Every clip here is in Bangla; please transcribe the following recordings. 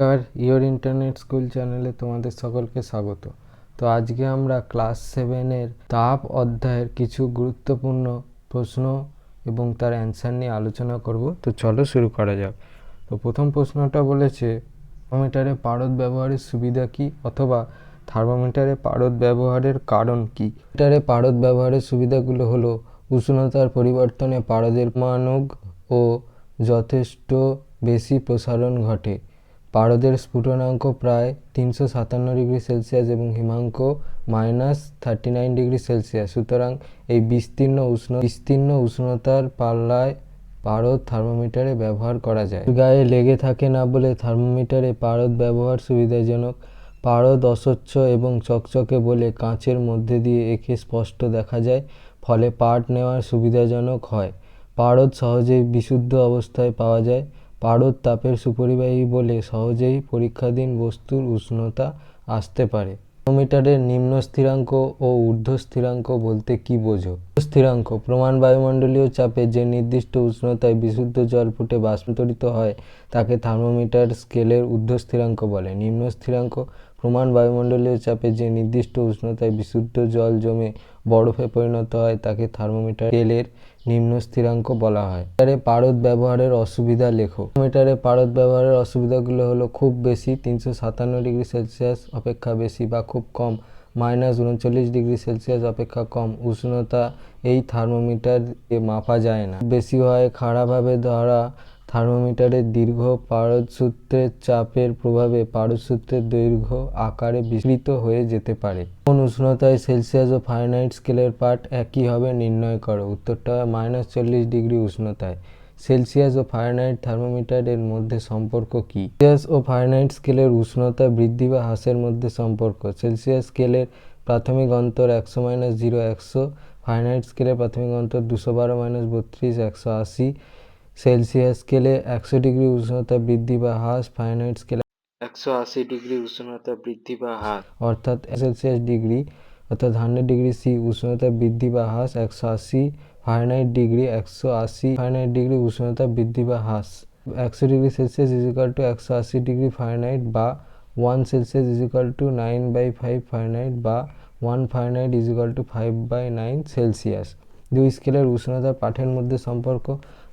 আর ইয়োর ইন্টারনেট স্কুল চ্যানেলে তোমাদের সকলকে স্বাগত। তো আজকে আমরা ক্লাস 7-এর তাপ অধ্যায়ের কিছু গুরুত্বপূর্ণ প্রশ্ন এবং তার অ্যান্সার নিয়ে আলোচনা করব। তো চলো শুরু করা যাক। তো প্রথম প্রশ্নটা বলেছে, থার্মোমিটারে পারদ ব্যবহারের সুবিধা কী, অথবা থার্মোমিটারে পারদ ব্যবহারের কারণ কী? মিটারে পারদ ব্যবহারের সুবিধাগুলো হলো উষ্ণতার পরিবর্তনে পারদের মানক ও যথেষ্ট বেশি প্রসারণ ঘটে। পারদের স্ফুটনাঙ্ক প্রায় 357 ডিগ্রি সেলসিয়াস এবং হিমাঙ্ক -39 ডিগ্রি সেলসিয়াস। সুতরাং এই বিস্তীর্ণ উষ্ণতার পাল্লায় পারদ থার্মোমিটারে ব্যবহার করা যায়। গায়ে লেগে থাকে না বলে থার্মোমিটারে পারদ ব্যবহার সুবিধাজনক। পারদ অস্বচ্ছ এবং চকচকে বলে কাঁচের মধ্যে দিয়ে একে স্পষ্ট দেখা যায়, ফলে পাঠ নেওয়ার সুবিধাজনক হয়। পারদ সহজেই বিশুদ্ধ অবস্থায় পাওয়া যায়। পারদ তাপের সুপরিবাহী বলে সহজেই পরীক্ষাধীন বস্তুর উষ্ণতা আসতে পারে। থার্মোমিটারের নিম্ন স্থিরাঙ্ক ও ঊর্ধ্ব স্থিরাঙ্ক বলতে কি বোঝো? স্থিরাঙ্ক প্রমাণ বায়ুমণ্ডলীয় চাপে যে নির্দিষ্ট উষ্ণতায় বিশুদ্ধ জল ফুটে বাষ্পীতরিত হয় তাকে থার্মোমিটার স্কেলের ঊর্ধ্ব স্থিরাঙ্ক বলে। নিম্ন স্থিরাঙ্ক প্রমাণ বায়ুমণ্ডলীয় চাপে যে নির্দিষ্ট উষ্ণতায় বিশুদ্ধ জল জমে বরফে পরিণত হয় তাকে থার্মোমিটার স্কেলের নিম্ন স্থিরাঙ্ক বলা হয়। পারদ ব্যবহারের অসুবিধা লেখো। থার্মোমিটারে পারদ ব্যবহারের অসুবিধাগুলো হলো খুব বেশি 357 ডিগ্রি সেলসিয়াস অপেক্ষা বেশি বা খুব কম -39 ডিগ্রি সেলসিয়াস অপেক্ষা কম উষ্ণতা এই থার্মোমিটারে মাপা যায় না। বেশি হয় খাড়াভাবে ধরা থার্মোমিটারের দীর্ঘ পারদসূত্রের চাপের প্রভাবে পারদসূত্রের দৈর্ঘ্য আকারে বিস্তৃত হয়ে যেতে পারে। কোন উষ্ণতায় সেলসিয়াস ও ফারেনহাইট স্কেলের পাঠ একই হবে নির্ণয় করো। উত্তরটা -40 ডিগ্রি উষ্ণতায়। সেলসিয়াস ও ফারেনহাইট থার্মোমিটারের মধ্যে সম্পর্ক কী? সেলসিয়াস ও ফারেনহাইট স্কেলের উষ্ণতা বৃদ্ধি বা হ্রাসের মধ্যে সম্পর্ক। সেলসিয়াস স্কেলের প্রাথমিক অন্তর 100 - 100, ফারেনহাইট স্কেলের প্রাথমিক অন্তর 212 - 32 180। সেলসিয়াস স্কেলে 100 ডিগ্রি উষ্ণতা বৃদ্ধি বা হ্রাস, ফারেনহাইট স্কেলে 180 ডিগ্রি উষ্ণতা বৃদ্ধি বা হ্রাস, অর্থাৎ সেলসিয়াস ডিগ্রি অর্থাৎ 100 ডিগ্রি সি উষ্ণতা বৃদ্ধি বা হ্রাস 180 ফারেনহাইট ডিগ্রি 180 ফারেনহাইট ডিগ্রি উষ্ণতা বৃদ্ধি বা হ্রাস। 100 ডিগ্রি সেলসিয়াস = 180 ডিগ্রি ফারেনহাইট বা 1 সেলসিয়াস = 9/5 ফারেনহাইট বা 1 ফারেনহাইট = 5/9 সেলসিয়াস। দুই স্কেলের উষ্ণতার পাঠের মধ্যে সম্পর্ক।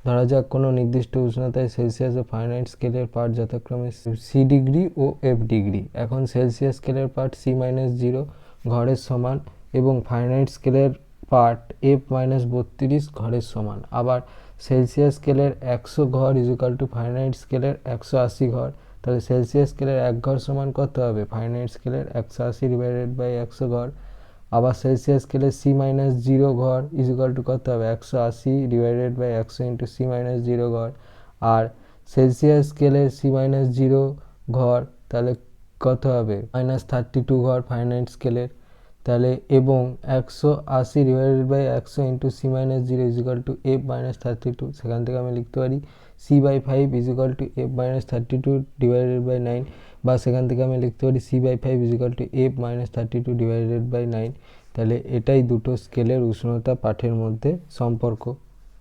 ধরা যাক কোনো নির্দিষ্ট উষ্ণতায় সেলসিয়াস ও ফারেনহাইট স্কেলের পাঠ যথাক্রমে সি ডিগ্রি ও এফ ডিগ্রি। এখন সেলসিয়াস স্কেলের পাঠ C-0 ঘরের সমান এবং ফারেনহাইট স্কেলের পাঠ F-32 ঘরের সমান। আবার সেলসিয়াস স্কেলের 100 ঘর = ফারেনহাইট স্কেলের 180 ঘর। তাহলে সেলসিয়াস স্কেলের 1 ঘর সমান কত হবে? ফারেনহাইট স্কেলের 180/100 ঘর। আবার সেলসিয়াস স্কেলের C-0 ঘর কত হবে? 180/100 × C-0 ঘর। আর সেলসিয়াস স্কেলের C-0 ঘর তাহলে কত হবে? -32 ঘর ফারেনহাইট স্কেলের। তাহলে এবং 180/100 × C-0 F-32, সেখান থেকে আমি লিখতে পারি C/5 = F-32/9, বা সেখান থেকে আমি লিখতে পারি C/5 = F-32/9। তাহলে এটাই দুটো স্কেলের উষ্ণতা পাঠের মধ্যে সম্পর্ক।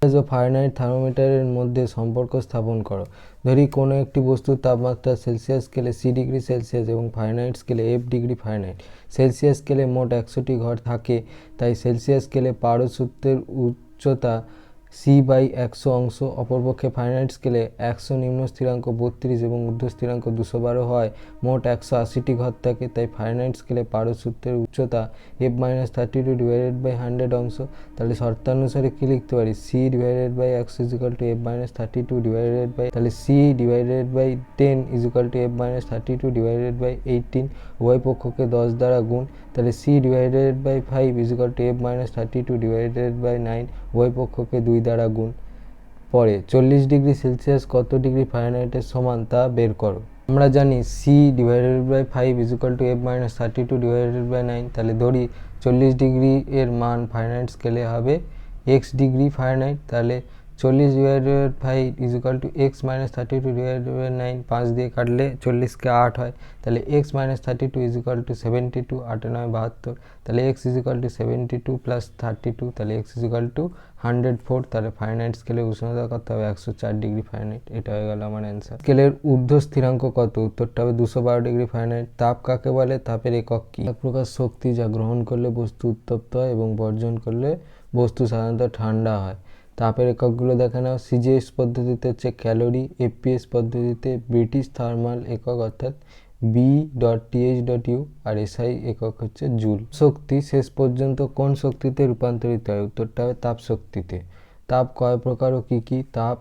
সেলসিয়াস ও ফারেনহাইট থার্মোমিটারের মধ্যে সম্পর্ক স্থাপন করো। ধরি কোনো একটি বস্তুর তাপমাত্রা সেলসিয়াস স্কেলে C ডিগ্রি সেলসিয়াস এবং ফারেনহাইট স্কেলে F ডিগ্রি ফারেনহাইট। সেলসিয়াস স্কেলে মোট 100টি ঘর থাকে, তাই সেলসিয়াস স্কেলে পারদসূত্রের উচ্চতা C/100 অংশ। অপরপক্ষে ফারেনহাইট স্কেলে 100 নিম্ন স্থিরাঙ্ক 32 এবং ঊর্ধ্ব স্থিরাঙ্ক 212 হয় মোট 180টি ঘর থাকে, তাই ফারেনহাইট স্কেলে পারদসূত্রের উচ্চতা F-32/100 অংশ। তাহলে শর্তানুসারে কি লিখতে পারি? C/100 = F-32 তাহলে C/10 = F-32/18। উভয় পক্ষকে 10 দ্বারা গুণ। তাহলে C/5 = F-32/9, উভয় পক্ষকে 2 দ্বারা গুণ। পরে 40 ডিগ্রি সেলসিয়াস কত ডিগ্রি ফারেনহাইটের সমান তা বের করো। আমরা জানি C/5 = F-32/9। তাহলে ধরি 40 ডিগ্রি এর মান ফারেনহাইট স্কেলে হবে x ডিগ্রি ফারেনহাইট। তাহলে 40/5 is equal to x minus 32/9, 5 দিয়ে কাটলে 40কে 8 হয়, তাহলে x minus 32 is equal to 72, 8 9 72, তাহলে x is equal to 72 plus 32, তাহলে এক্স ইজ ইকুয়াল টু 104, তাহলে ফারেনহাইট স্কেলে উষ্ণতা কত হবে 104 ডিগ্রি ফারেনহাইট। এটা হয়ে গেল আমার অ্যান্সার। স্কেলের ঊর্ধ্ব স্থিরাঙ্ক কত? উত্তরটা হবে 212 ডিগ্রি ফারেনহাইট। তাপ কাকে বলে? তাপের একক কি? এক প্রকার শক্তি যা গ্রহণ করলে বস্তু উত্তপ্ত হয় এবং বর্জন করলে বস্তু সাধারণত ঠান্ডা হয়। তাপের এককগুলো দেখে নাও। সিজিএস পদ্ধতিতে হচ্ছে ক্যালোরি, এফপিএস পদ্ধতিতে ব্রিটিশ থার্মাল একক অর্থাৎ B.TH.U, আর এসআই একক হচ্ছে জুল। শক্তি শেষ পর্যন্ত কোন শক্তিতে রূপান্তরিত হয়? উত্তরটা হবে তাপ শক্তিতে। তাপ কয় প্রকার ও কি কি? তাপ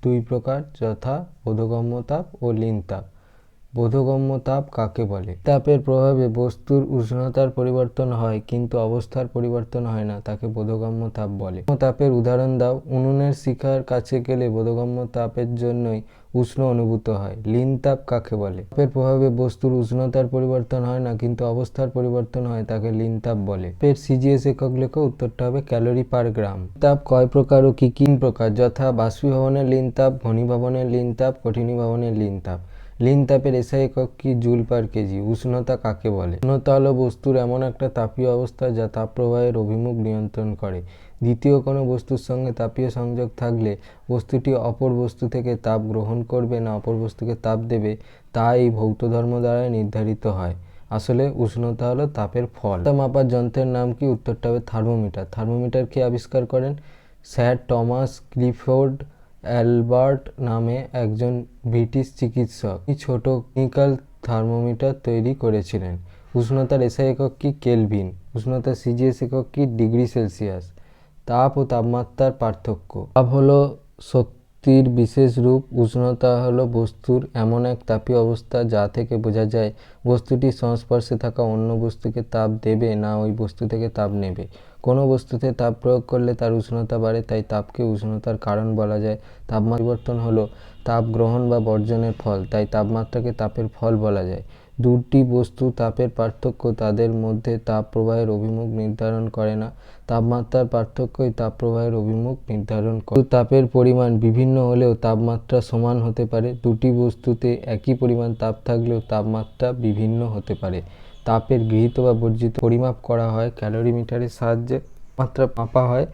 2 প্রকার, যথা বোধগম্য তাপ ও লীন তাপ। বোধগম্য তাপ কাকে বলে? তাপের প্রভাবে বস্তুর উষ্ণতার পরিবর্তন হয় কিন্তু অবস্থার পরিবর্তন হয় না, তাকে বোধগম্য তাপ বলে। তাপের উদাহরণ দাও। উনুনের শিখার কাছে গেলে বোধগম্য তাপের জন্যই উষ্ণ অনুভূত হয়। লীন তাপ কাকে বলে? তাপের প্রভাবে বস্তুর উষ্ণতার পরিবর্তন হয় না কিন্তু অবস্থার পরিবর্তন হয়, তাকে লীন তাপ বলে। তাপের সিজিএস একক লেখো। উত্তরটা হবে ক্যালোরি পার গ্রাম। তাপ কয় প্রকার ও কি কি? প্রকার, যথা বাষ্পীভবনের লীন তাপ, ঘনীভবনের লীন তাপ, কঠিনীভবনের লীন তাপ। লীন তাপের এসআই একক কি? Joule per KG. উষ্ণতা কাকে বলে? উষ্ণতা হলো বস্তুর এমন একটা তাপীয় অবস্থা যা তাপ প্রবাহের অভিমুখ নিয়ন্ত্রণ করে। দ্বিতীয় কোনো বস্তুর সঙ্গে তাপীয় সংযোগ থাকলে বস্তুটি অপর বস্তু থেকে তাপ গ্রহণ করবে না অপর বস্তুকে তাপ দেবে, তা এই ভৌত ধর্ম দ্বারা নির্ধারিত হয়। আসলে উষ্ণতা হলো তাপের ফল। মাপার যন্ত্রের নাম কি? উত্তরটা হবে থার্মোমিটার। থার্মোমিটার কে আবিষ্কার করেন? স্যার টমাস ক্লিফোর্ড অ্যালবার্ট নামে একজন ব্রিটিশ চিকিৎসক। এই ছোট ক্লিনিক্যাল থার্মোমিটার তৈরি করেছিলেন। উষ্ণতার এসআই একক কি? কেলভিন। উষ্ণতার সিজিএস একক কি? Degree Celsius. তাপ ও তাপমাত্রার পার্থক্য। তাপ হলো শক্তির বিশেষ রূপ। উষ্ণতা হলো বস্তুর এমন এক তাপীয় অবস্থা যা থেকে বোঝা যায় বস্তুটির সংস্পর্শে থাকা অন্য বস্তুকে তাপ দেবে না ওই বস্তু থেকে তাপ নেবে। কোনো বস্তুতে তাপ প্রয়োগ করলে তার উষ্ণতা বাড়ে, তাই তাপকে উষ্ণতার কারণ বলা যায়। তাপমাত্রা পরিবর্তন হলো তাপ গ্রহণ বা বর্জনের ফল, তাই তাপমাত্রাকে তাপের ফল বলা যায়। দুটি বস্তু তাপের পার্থক্য তাদের মধ্যে তাপ প্রবাহের অভিমুখ নির্ধারণ করে না, তাপমাত্রার পার্থক্যই তাপ প্রবাহের অভিমুখ নির্ধারণ করে। তাপের পরিমাণ বিভিন্ন হলেও তাপমাত্রা সমান হতে পারে। দুটি বস্তুতে একই পরিমাণ তাপ থাকলেও তাপমাত্রা বিভিন্ন হতে পারে। তাপের গৃহীত বা বর্জিত পরিমাপ করা হয় ক্যালোরিমিটারের সাহায্যে, মাত্রা মাপা হয়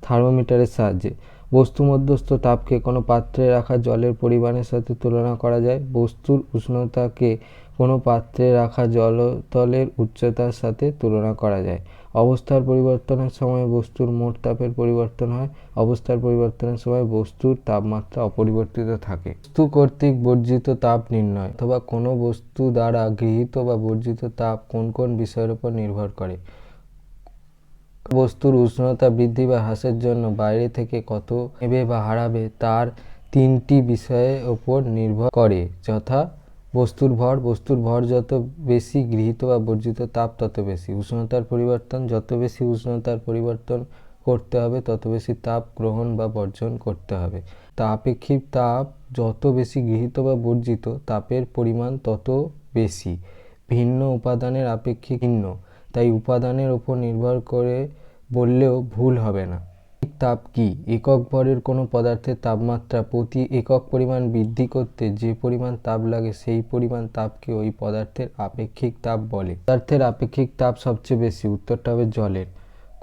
থার্মোমিটারের সাহায্যে। বস্তু মধ্যস্থ তাপকে কোনো পাত্রে রাখা জলের পরিমাণের সাথে তুলনা করা যায়। বস্তুর উষ্ণতাকে কোনো পাত্রে রাখা জলতলের উচ্চতার সাথে তুলনা করা যায়। অবস্থার পরিবর্তনের সময় বস্তুর মোট তাপের পরিবর্তন হয়, অবস্থার পরিবর্তনের সময় বস্তুর তাপমাত্রা অপরিবর্তিত থাকে। বস্তু কর্তৃক বর্জিত তাপ নির্ণয়, অথবা কোনো বস্তু দ্বারা গৃহীত বা বর্জিত তাপ কোন কোন বিষয়ের উপর নির্ভর করে? বস্তুর উষ্ণতা বৃদ্ধি বা হ্রাসের জন্য বাইরে থেকে কত নেবে বা হারাবে তার 3টি বিষয়ের উপর নির্ভর করে, যথা বস্তুর ভর। বস্তুর ভর যত বেশি গৃহীত বা বর্জিত তাপ তত বেশি। উষ্ণতার পরিবর্তন, যত বেশি উষ্ণতার পরিবর্তন করতে হবে তত বেশি তাপ গ্রহণ বা বর্জন করতে হবে। আপেক্ষিক তাপ, যত বেশি গৃহীত বা বর্জিত তাপের পরিমাণ তত বেশি। ভিন্ন উপাদানের আপেক্ষিক ভিন্ন, তাই উপাদানের উপর নির্ভর করে বললেও ভুল হবে না। তাপ কি? একক ভরের কোনো পদার্থের তাপমাত্রা প্রতি একক পরিমাণ বৃদ্ধি করতে যে পরিমাণ তাপ লাগে সেই পরিমাণ তাপকে ওই পদার্থের আপেক্ষিক তাপ বলে। পদার্থের আপেক্ষিক তাপ সবচেয়ে বেশি? উত্তরটা হবে জলের।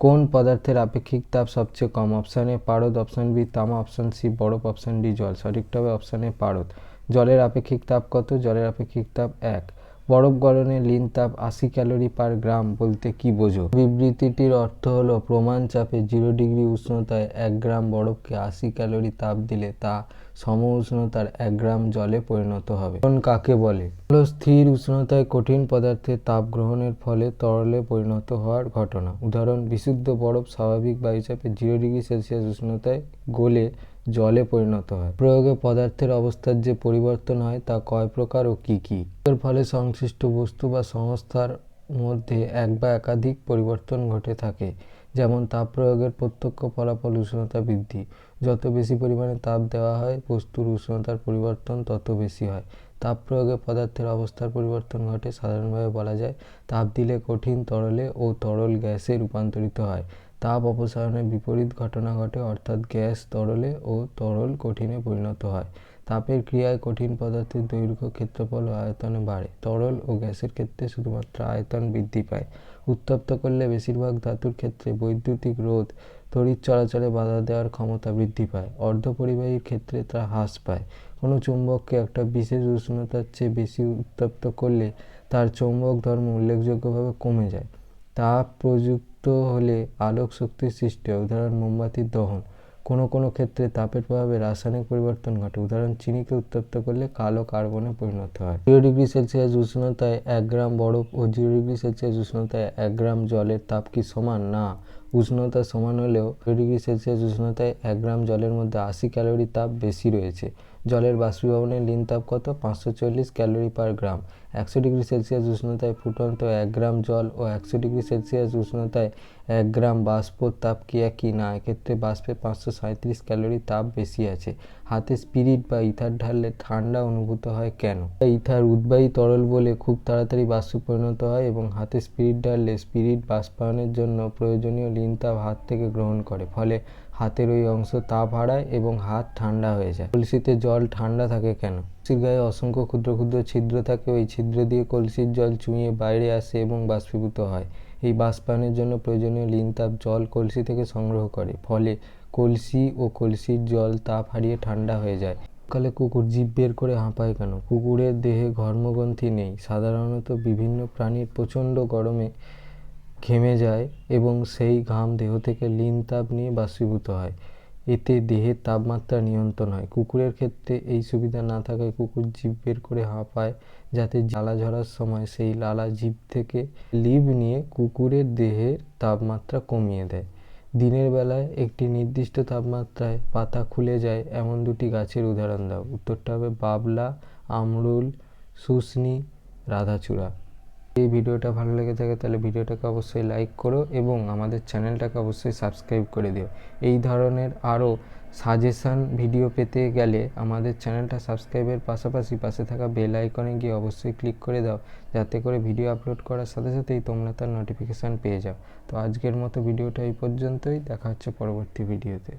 কোন পদার্থের আপেক্ষিক তাপ সবচেয়ে কম? অপশান এ পারদ, অপশান বি তামা, অপশান সি বরফ, অপশান ডি জল। সঠিকটা হবে অপশান এ পারদ। জলের আপেক্ষিক তাপ কত? জলের আপেক্ষিক তাপ 1। বরফ গলনে লীন তাপ 80 ক্যালোরি পার গ্রাম বলতে কি বোঝো? বিবৃতিটির অর্থ হলো প্রমাণ চাপে 0 ডিগ্রি উষ্ণতায় 1 গ্রাম বরফকে 80 ক্যালোরি তাপ দিলে তা সম উষ্ণতার 1 গ্রাম জলে পরিণত হবে। গ্রহণ কাকে বলে? হলো স্থির উষ্ণতায় কঠিন পদার্থের তাপ গ্রহণের ফলে তরলে পরিণত হওয়ার ঘটনা। উদাহরণ: বিশুদ্ধ বরফ স্বাভাবিক বায়ুচাপে 0 ডিগ্রি সেলসিয়াস উষ্ণতায় গলে জলে পরিণত হয়। প্রয়োগে পদার্থের অবস্থার যে পরিবর্তন হয় তা কয় প্রকার ও কি কি? এর ফলে সংশ্লিষ্ট বস্তু বা সংস্থার মধ্যে এক বা একাধিক পরিবর্তন ঘটে থাকে, যেমন তাপ প্রয়োগের প্রত্যক্ষ ফলাফল উষ্ণতা বৃদ্ধি। যত বেশি পরিমাণে তাপ দেওয়া হয় বস্তুর উষ্ণতার পরিবর্তন তত বেশি হয়। তাপ প্রয়োগে পদার্থের অবস্থার পরিবর্তন ঘটে। সাধারণভাবে বলা যায় তাপ দিলে কঠিন তরলে ও তরল গ্যাসে রূপান্তরিত হয়। তাপ অপসারণের বিপরীত ঘটনা ঘটে, অর্থাৎ গ্যাস তরলে ও তরল কঠিনে পরিণত হয়। তাপের ক্রিয়ায় কঠিন পদার্থের দৈর্ঘ্য, ক্ষেত্রফল ও আয়তনে বাড়ে। তরল ও গ্যাসের ক্ষেত্রে শুধুমাত্র আয়তন বৃদ্ধি পায়। উত্তপ্ত করলে বেশিরভাগ ধাতুর ক্ষেত্রে বৈদ্যুতিক রোধ, তড়িৎ চলাচলে বাধা দেওয়ার ক্ষমতা বৃদ্ধি পায়। অর্ধপরিবাহীর ক্ষেত্রে তা হ্রাস পায়। কোনো চুম্বককে একটা বিশেষ উষ্ণতার চেয়ে বেশি উত্তপ্ত করলে তার চৌম্বক ধর্ম উল্লেখযোগ্যভাবে কমে যায়। তাপ প্রযুক্ত হলে আলোক শক্তির সৃষ্টি হয়, উদাহরণ মোমবাতির দহন। কোনো কোনো ক্ষেত্রে তাপের প্রভাবে রাসায়নিক পরিবর্তন ঘটে, উদাহরণ চিনিকে উত্তপ্ত করলে কালো কার্বনে পরিণত হয়। 0°C উষ্ণতায় 1 গ্রাম বরফ ও 0°C উষ্ণতায় 1 গ্রাম জলের তাপ কি সমান? না। উষ্ণতা সমান হলেও 0°C উষ্ণতায় 1 গ্রাম জলের মধ্যে 80 ক্যালোরি তাপ বেশি রয়েছে। জলের বাষ্পীভবনের লীন তাপ কত? 540 ক্যালোরি পার গ্রাম। 100°C উষ্ণতায় ফুটন্ত 1 গ্রাম জল ও 100°C উষ্ণতায় 1 গ্রাম বাষ্পর তাপ কি একই? না, এক্ষেত্রে বাষ্পে 537 ক্যালোরি তাপ বেশি আছে। হাতে স্পিরিট বা ইথার ঢাললে ঠান্ডা অনুভূত হয় কেন? ইথার উদ্বায়ী তরল বলে খুব তাড়াতাড়ি বাষ্পে পরিণত হয় এবং হাতে স্পিরিট ঢাললে স্পিরিট বাষ্পায়নের জন্য প্রয়োজনীয় লীন তাপ হাত থেকে গ্রহণ করে, ফলে হাতের ওই অংশ তাপ হারায় এবং হাত ঠান্ডা হয়ে যায়। কলসিতে জল ঠান্ডা থাকে কেন? কলসির গায়ে অসংখ্য ক্ষুদ্র ক্ষুদ্র ছিদ্র থাকে। ওই ছিদ্র দিয়ে কলসির জল চুঁইয়ে বাইরে আসে এবং বাষ্পীভূত হয়। এই বাষ্পায়নের জন্য প্রয়োজনীয় লীন তাপ জল কলসি থেকে সংগ্রহ করে, ফলে কলসি ও কলসির জল তাপ হারিয়ে ঠান্ডা হয়ে যায়। কালে কুকুর জিভ বের করে হাঁপায় কেন? কুকুরের দেহে ঘর্মগ্রন্থি নেই। সাধারণত বিভিন্ন প্রাণীর প্রচণ্ড গরমে ঘেমে যায় এবং সেই ঘাম দেহ থেকে লীন তাপ নিয়ে বাষ্পীভূত হয়। এতে দেহের তাপমাত্রা নিয়ন্ত্রণ হয়। কুকুরের ক্ষেত্রে এই সুবিধা না থাকায় কুকুর জিভ বের করে হাঁপায়, যাতে লালা ঝরার সময় সেই লালা জিভ থেকে লিভ নিয়ে কুকুরের দেহের তাপমাত্রা কমিয়ে দেয়। দিনের বেলায় একটি নির্দিষ্ট তাপমাত্রায় পাতা খুলে যায় এমন দুটি গাছের উদাহরণ দাও। উত্তরটা হবে বাবলা, আমরুল, শুষ্নি, রাধাচূড়া। এই ভিডিওটা ভালো লেগে থাকে তাহলে ভিডিওটাকে অবশ্যই লাইক করো এবং আমাদের চ্যানেলটাকে অবশ্যই সাবস্ক্রাইব করে দিও। এই ধরনের আরও সাজেশান ভিডিও পেতে গেলে আমাদের চ্যানেলটা সাবস্ক্রাইবের পাশাপাশি পাশে থাকা বেল আইকনে গিয়ে অবশ্যই ক্লিক করে দাও, যাতে করে ভিডিও আপলোড করার সাথে সাথেই তোমরা তার নোটিফিকেশান পেয়ে যাও। তো আজকের মতো ভিডিওটা এই পর্যন্তই। দেখা হচ্ছে পরবর্তী ভিডিওতে।